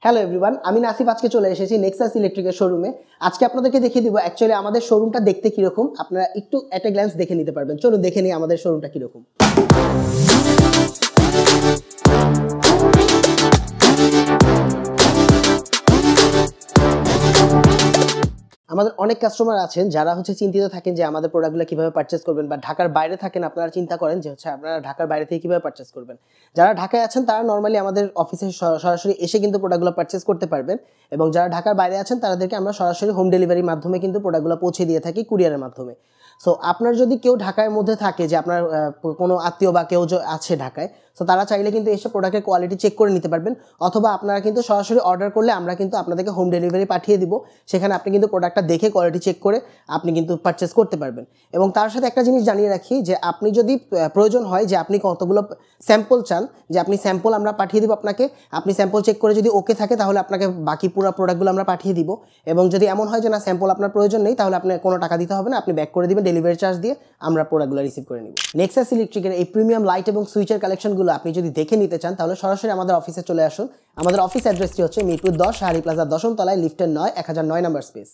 Hello everyone, আমি নাসিফ আজকে চলে এসেছি নেক্সাস ইলেকট্রিকের শোরুমে। আজকে আপনাদেরকে দেখিয়ে দিব অ্যাকচুয়ালি আমাদের শোরুমটা দেখতে কিরকম। আপনারা একটু এট এ গ্ল্যান্স দেখে নিতে পারবেন। চলুন দেখে নিই আমাদের শোরুমটা কিরকম। আমাদের অনেক কাস্টমার আছেন যারা চিন্তিত থাকেন যে আমাদের প্রোডাক্টগুলো কিভাবে পারচেজ করবেন, বা ঢাকার বাইরে থাকেন আপনারা চিন্তা করেন যে আপনারা ঢাকার বাইরে থেকে কিভাবে পারচেজ করবেন। যারা ঢাকায় আছেন তারা নরমালি আমাদের অফিসে সরাসরি এসে কিন্তু প্রোডাক্টগুলো পারচেজ করতে পারবেন, এবং যারা ঢাকার বাইরে আছেন তাদেরকে আমরা সরাসরি হোম ডেলিভারির মাধ্যমে কিন্তু প্রোডাক্টগুলো পৌঁছে দিয়ে থাকি কুরিয়ারের মাধ্যমে। সো আপনার যদি কেউ ঢাকার মধ্যে থাকে, যে আপনার কোনো আত্মীয় বা কেউ আছে ঢাকায়, সো তারা চাইলে কিন্তু এসে প্রোডাক্টের কোয়ালিটি চেক করে নিতে পারবেন, অথবা আপনারা কিন্তু সরাসরি অর্ডার করলে আমরা কিন্তু আপনাদেরকে হোম ডেলিভারি পাঠিয়ে দিব। সেখানে আপনি কিন্তু প্রোডাক্টটা দেখে কোয়ালিটি চেক করে আপনি কিন্তু পারচেস করতে পারবেন। এবং তার সাথে একটা জিনিস জানিয়ে রাখি যে আপনি যদি প্রয়োজন হয় যে আপনি কতগুলো স্যাম্পল চান, যে আপনি স্যাম্পল আমরা পাঠিয়ে দিব আপনাকে, আপনি স্যাম্পল চেক করে যদি ওকে থাকে তাহলে আপনাকে বাকি পুরো প্রোডাক্টগুলো আমরা পাঠিয়ে দিব। এবং যদি এমন হয় যে না স্যাম্পল আপনার প্রয়োজন নেই, তাহলে আপনি কোনো টাকা দিতে হবে না, আপনি ব্যাক করে দিবেন ডেলিভারি চার্জ দিয়ে, আমরা প্রোডাক্টগুলো রিসিভ করে নিব। নেক্সাস ইলেকট্রিকের এই প্রিমিয়াম লাইট এবং সুইচের কালেকশনগুলো আপনি যদি দেখে নিতে চান তাহলে সরাসরি আমাদের অফিসে চলে আসুন। আমাদের অফিস অ্যাড্রেসটি হচ্ছে মিরপুর 10 শাহরি প্লাজা 10ম তলায়, লিফটের 9, 1009 নাম্বার স্পেস।